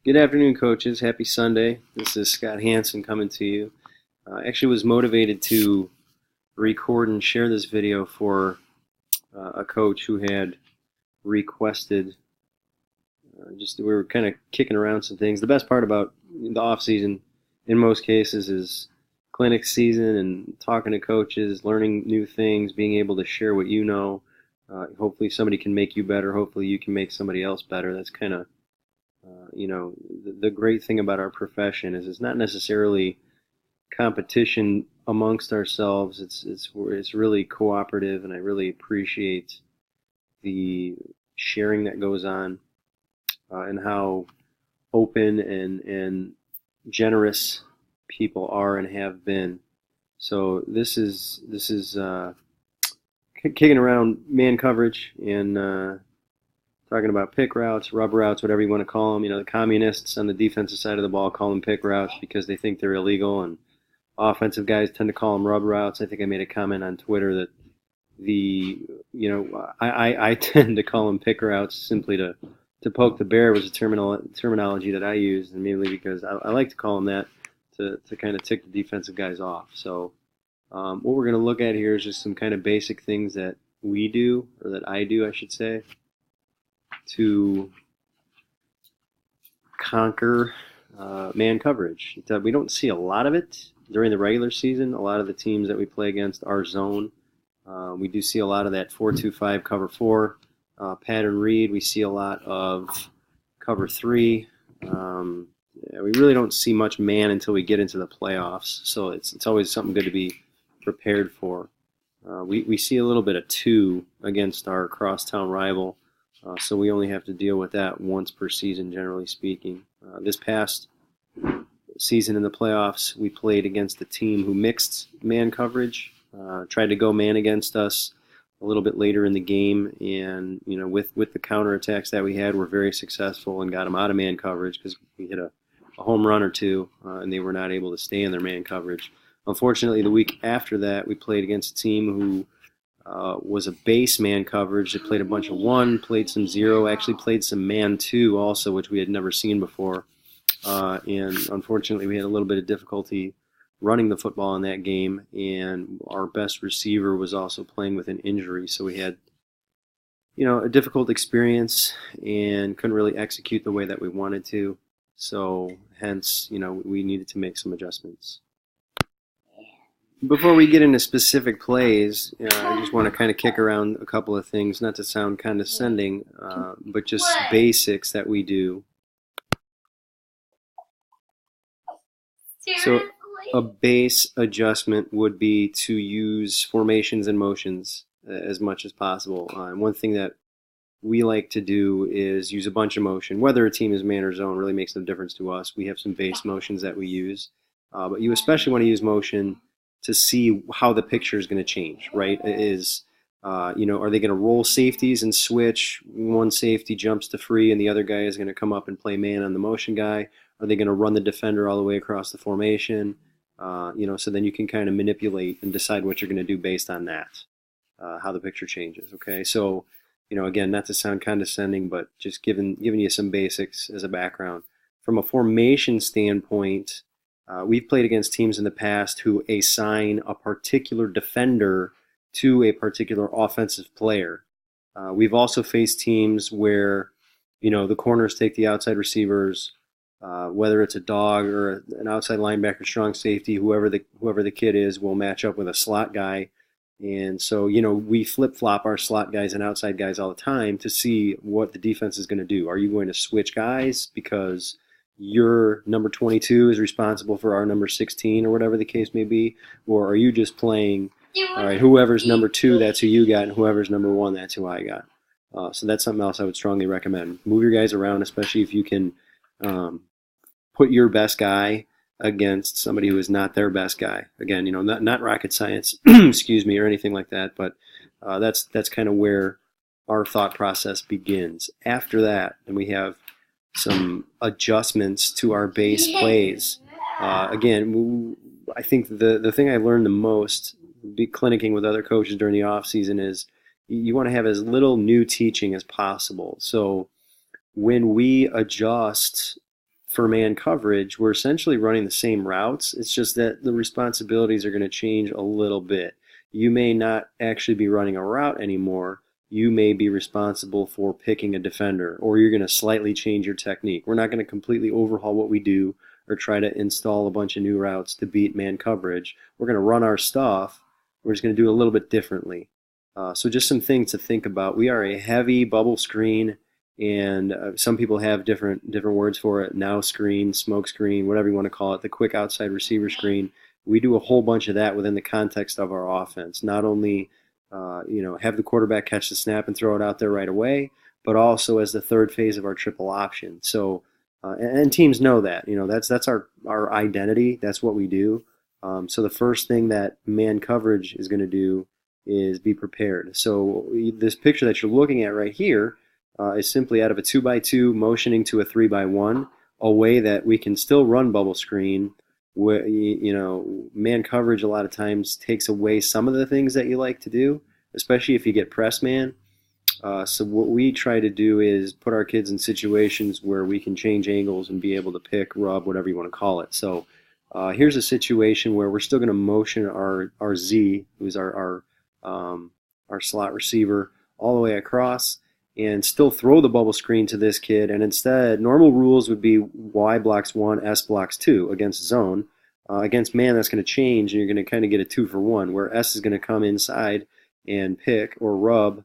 Good afternoon, coaches. Happy Sunday. This is Scott Hansen coming to you. I actually was motivated to record and share this video for a coach who had requested. We were kind of kicking around some things. The best part about the off season, in most cases, is clinic season and talking to coaches, learning new things, being able to share what you know. Hopefully, somebody can make you better. Hopefully, you can make somebody else better. That's kind of the great thing about our profession is it's not necessarily competition amongst ourselves. It's really cooperative, and I really appreciate the sharing that goes on and how open and generous people are and have been. So this is kicking around man coverage and talking about pick routes, rub routes, whatever you want to call them. The communists on the defensive side of the ball call them pick routes because they think they're illegal, and offensive guys tend to call them rub routes. I think I made a comment on Twitter that I tend to call them pick routes simply to poke the bear was a terminology that I used, and mainly because I like to call them that to kind of tick the defensive guys off. So what we're going to look at here is just some kind of basic things that we do, or that I do, I should say, to conquer man coverage. We don't see a lot of it during the regular season. A lot of the teams that we play against are zone. We do see a lot of that 4-2-5 cover 4 pattern read. We see a lot of cover 3. We really don't see much man until we get into the playoffs, so it's always something good to be prepared for. We see a little bit of 2 against our crosstown rival. So we only have to deal with that once per season, generally speaking. This past season in the playoffs, we played against a team who mixed man coverage, tried to go man against us a little bit later in the game, and with the counterattacks that we had, we're very successful and got them out of man coverage because we hit a home run or 2, and they were not able to stay in their man coverage. Unfortunately, the week after that, we played against a team who was a base man coverage. They played a bunch of 1, played some 0, actually played some man 2 also, which we had never seen before. And unfortunately, we had a little bit of difficulty running the football in that game, and our best receiver was also playing with an injury. So we had, a difficult experience and couldn't really execute the way that we wanted to. So hence, we needed to make some adjustments. Before we get into specific plays, I just want to kind of kick around a couple of things, not to sound condescending, but just basics that we do. So a base adjustment would be to use formations and motions as much as possible. And one thing that we like to do is use a bunch of motion. Whether a team is man or zone really makes no difference to us. We have some base motions that we use, but you especially want to use motion to see how the picture is going to change, right? Are they going to roll safeties and switch? One safety jumps to free and the other guy is going to come up and play man on the motion guy. Are they going to run the defender all the way across the formation? So then you can kind of manipulate and decide what you're going to do based on that, how the picture changes, okay? So, again, not to sound condescending, but just giving you some basics as a background. From a formation standpoint, we've played against teams in the past who assign a particular defender to a particular offensive player. We've also faced teams where, the corners take the outside receivers, whether it's a dog or an outside linebacker, strong safety, whoever the kid is will match up with a slot guy. And so, we flip-flop our slot guys and outside guys all the time to see what the defense is going to do. Are you going to switch guys because your number 22 is responsible for our number 16 or whatever the case may be? Or are you just playing, all right, whoever's number 2, that's who you got, and whoever's number 1, that's who I got. So that's something else I would strongly recommend. Move your guys around, especially if you can put your best guy against somebody who is not their best guy. Again, not rocket science, excuse me, or anything like that, but that's kind of where our thought process begins. After that, and we have some adjustments to our base plays. Again, I think the thing I learned the most clinicking with other coaches during the off season is you want to have as little new teaching as possible. So when we adjust for man coverage, we're essentially running the same routes. It's just that the responsibilities are going to change a little bit. You may not actually be running a route anymore. You may be responsible for picking a defender, or you're going to slightly change your technique. We're not going to completely overhaul what we do or try to install a bunch of new routes to beat man coverage. We're going to run our stuff. We're just going to do it a little bit differently. So just some things to think about. We are a heavy bubble screen, and some people have different words for it. Now screen, smoke screen, whatever you want to call it, the quick outside receiver screen. We do a whole bunch of that within the context of our offense. Not only have the quarterback catch the snap and throw it out there right away, but also as the third phase of our triple option. So, and teams know that. That's our identity. That's what we do. So the first thing that man coverage is going to do is be prepared. So this picture that you're looking at right here is simply out of a 2x2 motioning to a 3x1, a way that we can still run bubble screen. Where, man coverage a lot of times takes away some of the things that you like to do, especially if you get press man. So what we try to do is put our kids in situations where we can change angles and be able to pick, rub, whatever you want to call it. So here's a situation where we're still going to motion our Z, who's our slot receiver, all the way across, and still throw the bubble screen to this kid. And instead, normal rules would be Y blocks 1, S blocks 2 against zone. Against man, that's going to change, and you're going to kind of get a 2-for-1, where S is going to come inside and pick or rub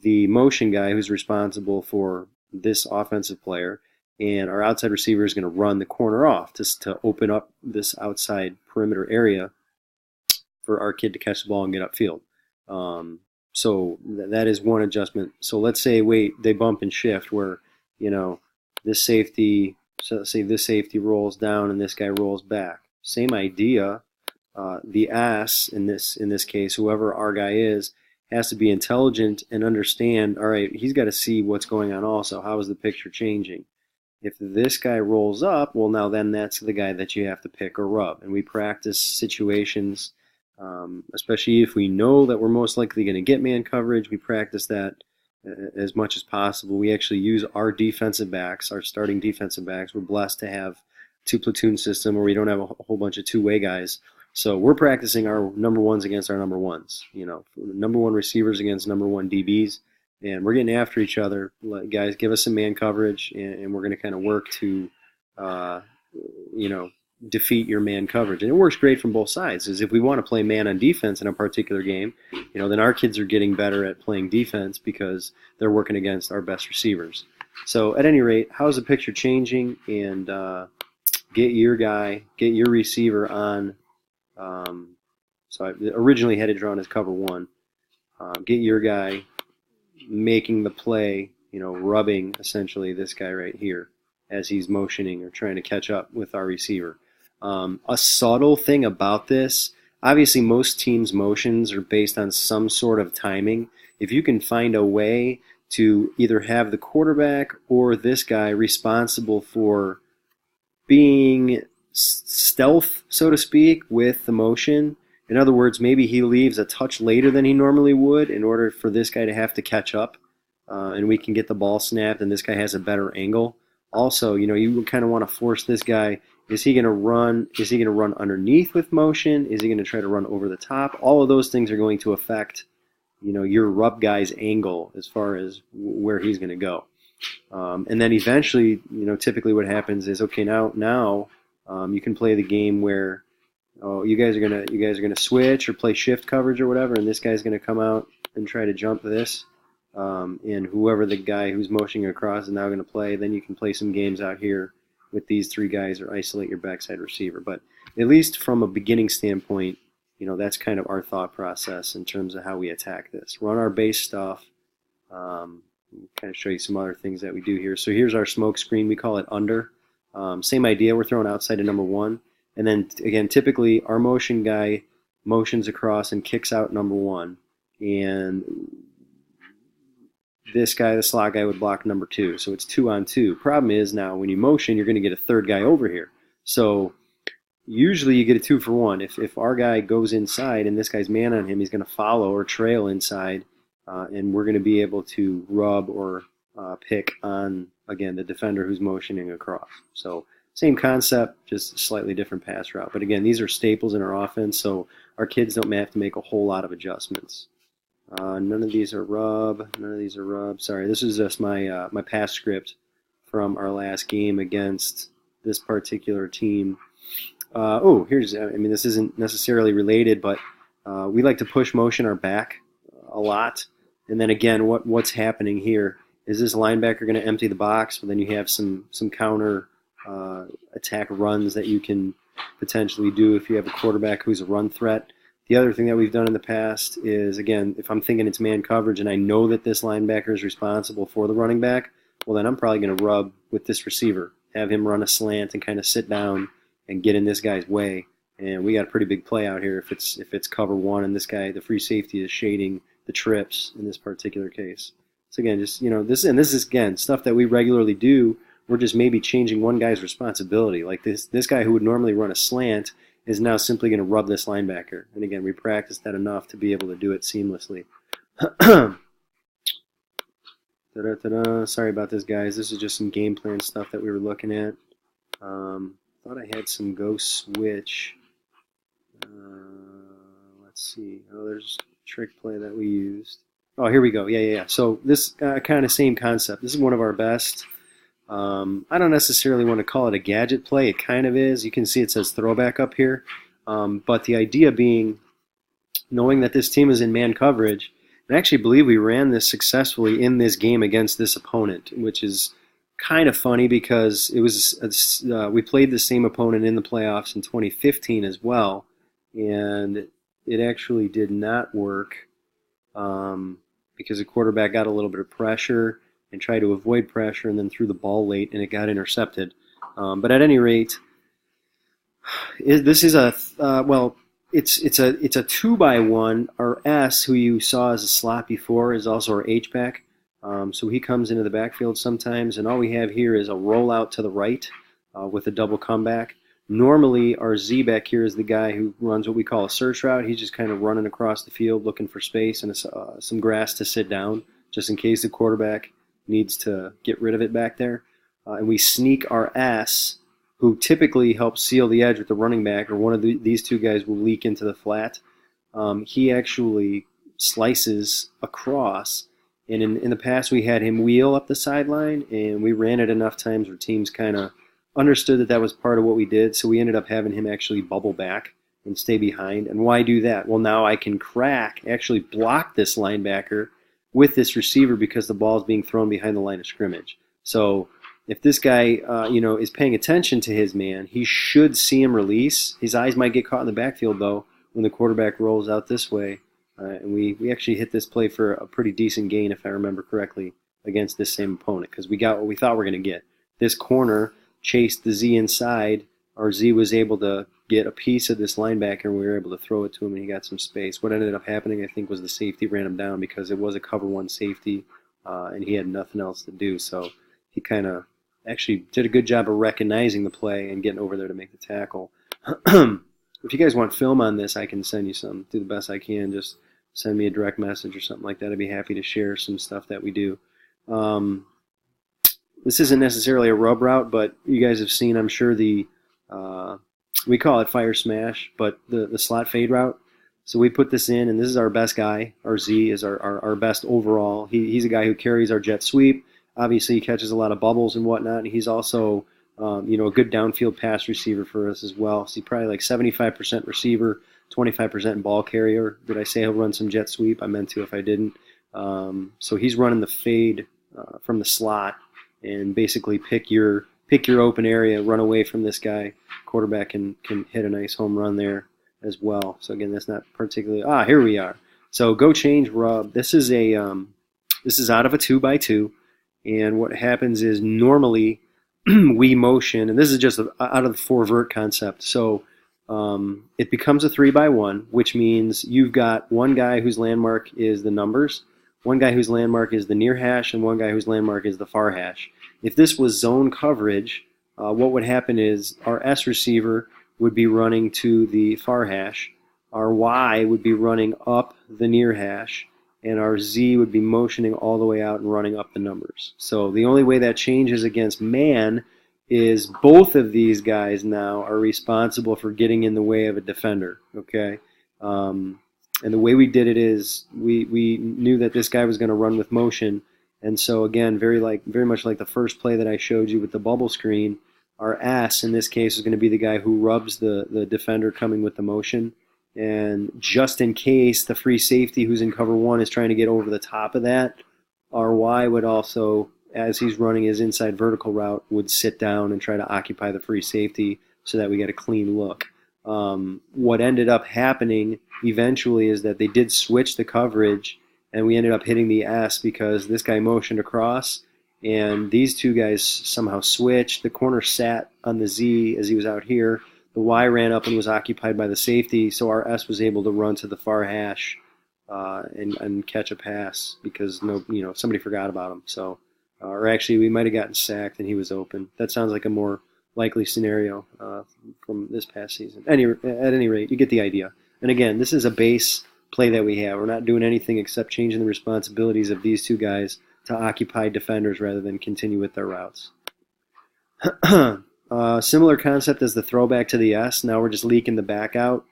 the motion guy who's responsible for this offensive player, and our outside receiver is going to run the corner off just to open up this outside perimeter area for our kid to catch the ball and get upfield. So that is one adjustment. So let's say they bump and shift where, this safety, so let's say this safety rolls down and this guy rolls back. Same idea. The ass in this case, whoever our guy is, has to be intelligent and understand, all right, he's got to see what's going on also. How is the picture changing? If this guy rolls up, well, now then that's the guy that you have to pick or rub. And we practice situations, especially if we know that we're most likely going to get man coverage. We practice that as much as possible. We actually use our defensive backs, our starting defensive backs. We're blessed to have two platoon system where we don't have a whole bunch of two-way guys. So we're practicing our number ones against our number ones, number one receivers against number one DBs, and we're getting after each other. Guys, give us some man coverage, and we're going to kind of work to, defeat your man coverage. And it works great from both sides. Is if we want to play man on defense in a particular game, then our kids are getting better at playing defense because they're working against our best receivers. So at any rate, how's the picture changing? And get your receiver on. So I originally had it drawn as cover one. Get your guy making the play, rubbing essentially this guy right here as he's motioning or trying to catch up with our receiver. A subtle thing about this, obviously most teams' motions are based on some sort of timing. If you can find a way to either have the quarterback or this guy responsible for being stealth, so to speak, with the motion. In other words, maybe he leaves a touch later than he normally would in order for this guy to have to catch up, and we can get the ball snapped and this guy has a better angle. Also, you kind of want to force this guy. Is he going to run? Is he going to run underneath with motion? Is he going to try to run over the top? All of those things are going to affect, your rub guy's angle as far as where he's going to go. And then eventually, typically what happens is, okay, now you can play the game where you guys are gonna switch or play shift coverage or whatever, and this guy's gonna come out and try to jump this, and whoever the guy who's motioning across is now gonna play. Then you can play some games out here with these three guys or isolate your backside receiver. But at least from a beginning standpoint, that's kind of our thought process in terms of how we attack this. Run our base stuff. Kind of show you some other things that we do here. So here's our smoke screen. We call it under. Same idea. We're throwing outside to number one. And then, again, typically our motion guy motions across and kicks out number one. And this guy, the slot guy, would block number two. So it's 2-on-2. Problem is now when you motion, you're going to get a third guy over here. So usually you get a 2-for-1. If our guy goes inside and this guy's man on him, he's going to follow or trail inside. And we're going to be able to rub or pick on, again, the defender who's motioning across. So same concept, just a slightly different pass route. But again, these are staples in our offense, so our kids don't have to make a whole lot of adjustments. None of these are rub. None of these are rub. Sorry, this is just my my pass script from our last game against this particular team. Oh, here's, I mean, this isn't necessarily related, but we like to push motion our back a lot. And then again, what's happening here is this linebacker going to empty the box, but then you have some counter attack runs that you can potentially do if you have a quarterback who's a run threat. The other thing that we've done in the past is, again, if I'm thinking it's man coverage and I know that this linebacker is responsible for the running back, well, then I'm probably going to rub with this receiver, have him run a slant and kind of sit down and get in this guy's way. And we got a pretty big play out here if it's cover one and this guy, the free safety, is shading the trips in this particular case. So again, just, this is again stuff that we regularly do. We're just maybe changing one guy's responsibility. Like this guy who would normally run a slant is now simply going to rub this linebacker. And again, we practiced that enough to be able to do it seamlessly. Sorry about this, guys. This is just some game plan stuff that we were looking at. Thought I had some go switch. Let's see. Oh, there's a trick play that we used. Oh, here we go. Yeah. So this kind of same concept. This is one of our best. I don't necessarily want to call it a gadget play. It kind of is. You can see it says throwback up here. But the idea being, knowing that this team is in man coverage, and I actually believe we ran this successfully in this game against this opponent, which is kind of funny because it was we played the same opponent in the playoffs in 2015 as well, and it actually did not work because the quarterback got a little bit of pressure and tried to avoid pressure and then threw the ball late and it got intercepted. But at any rate, this is it's a 2x1. Our S, who you saw as a slot before, is also our H-back. So he comes into the backfield sometimes, and all we have here is a rollout to the right with a double comeback. Normally, our Z back here is the guy who runs what we call a search route. He's just kind of running across the field looking for space and some grass to sit down, just in case the quarterback needs to get rid of it back there. And we sneak our S, who typically helps seal the edge with the running back, or one of these two guys will leak into the flat. He actually slices across. And in the past, we had him wheel up the sideline, and we ran it enough times where teams kind of understood that was part of what we did, so we ended up having him actually bubble back and stay behind. And why do that? Well, now I can actually block this linebacker with this receiver because the ball is being thrown behind the line of scrimmage. So if this guy, is paying attention to his man, he should see him release. His eyes might get caught in the backfield, though, when the quarterback rolls out this way. And we actually hit this play for a pretty decent gain, if I remember correctly, against this same opponent, because we got what we thought we were going to get. This corner chased the Z inside. Our Z was able to get a piece of this linebacker, and we were able to throw it to him, and he got some space. What ended up happening, I think, was the safety ran him down because it was a cover one safety, and he had nothing else to do. So he kind of actually did a good job of recognizing the play and getting over there to make the tackle. If you guys want film on this, I can send you some. Do the best I can. Just send me a direct message or something like that. I'd be happy to share some stuff that we do. This isn't necessarily a rub route, but you guys have seen, I'm sure, we call it fire smash, but the slot fade route. So we put this in, and this is our best guy. Our Z is our best overall. He's a guy who carries our jet sweep. Obviously, he catches a lot of bubbles and whatnot, and he's also a good downfield pass receiver for us as well. So he's probably like 75% receiver, 25% ball carrier. Did I say he'll run some jet sweep? I meant to if I didn't. So he's running the fade from the slot and basically pick your open area, run away from this guy. Quarterback can hit a nice home run there as well. So again, that's not particularly. Here we are. So go change rub. This is out of a 2x2, and what happens is normally we motion, and this is just out of the 4-vert concept. So it becomes a 3x1, which means you've got one guy whose landmark is the numbers, one guy whose landmark is the near hash, and one guy whose landmark is the far hash. If this was zone coverage, what would happen is our S receiver would be running to the far hash, our Y would be running up the near hash, and our Z would be motioning all the way out and running up the numbers. So the only way that changes against man is both of these guys now are responsible for getting in the way of a defender. Okay, and the way we did it is we knew that this guy was going to run with motion, and so again, very much like the first play that I showed you with the bubble screen, our ass in this case is going to be the guy who rubs the defender coming with the motion. And just in case the free safety who's in cover one is trying to get over the top of that, our Y would also, as he's running his inside vertical route, would sit down and try to occupy the free safety so that we get a clean look. What ended up happening eventually is that they did switch the coverage, and we ended up hitting the S because this guy motioned across, and these two guys somehow switched. The corner sat on the Z as he was out here. The Y ran up and was occupied by the safety, so our S was able to run to the far hash and catch a pass because somebody forgot about him. So, or actually, we might have gotten sacked and he was open. That sounds like a more likely scenario from this past season. At any rate, you get the idea. And again, this is a base play that we have. We're not doing anything except changing the responsibilities of these two guys to occupy defenders rather than continue with their routes. Similar concept as the throwback to the S. Now we're just leaking the back out.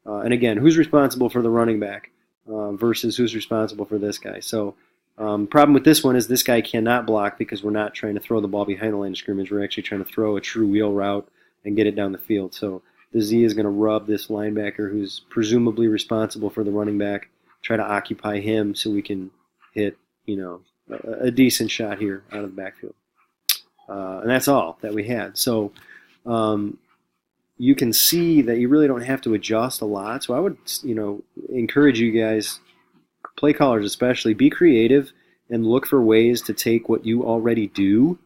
And again, who's responsible for the running back versus who's responsible for this guy? So problem with this one is this guy cannot block because we're not trying to throw the ball behind the line of scrimmage. We're actually trying to throw a true wheel route and get it down the field. So the Z is going to rub this linebacker who's presumably responsible for the running back, try to occupy him so we can hit, a decent shot here out of the backfield. And that's all that we had. So you can see that you really don't have to adjust a lot. So I would, encourage you guys, play callers especially, be creative and look for ways to take what you already do,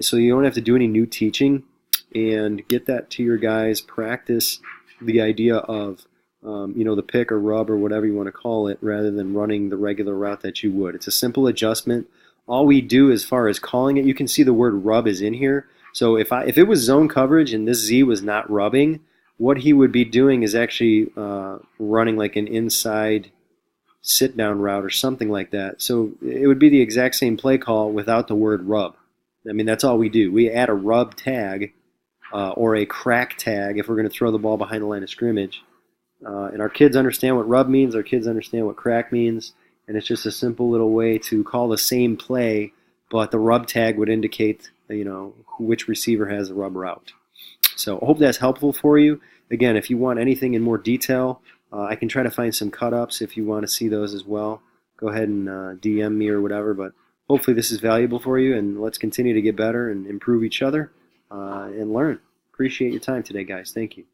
so you don't have to do any new teaching, and get that to your guys. Practice the idea of, the pick or rub or whatever you want to call it, rather than running the regular route that you would. It's a simple adjustment. All we do as far as calling it, you can see the word rub is in here. So if it was zone coverage and this Z was not rubbing, what he would be doing is actually running like an inside sit-down route or something like that. So it would be the exact same play call without the word rub. I mean, that's all we do. We add a rub tag or a crack tag if we're going to throw the ball behind the line of scrimmage. And our kids understand what rub means. Our kids understand what crack means. And it's just a simple little way to call the same play, but the rub tag would indicate, which receiver has the rub route. So I hope that's helpful for you. Again, if you want anything in more detail, I can try to find some cut-ups if you want to see those as well. Go ahead and DM me or whatever, but hopefully this is valuable for you, and let's continue to get better and improve each other and learn. Appreciate your time today, guys. Thank you.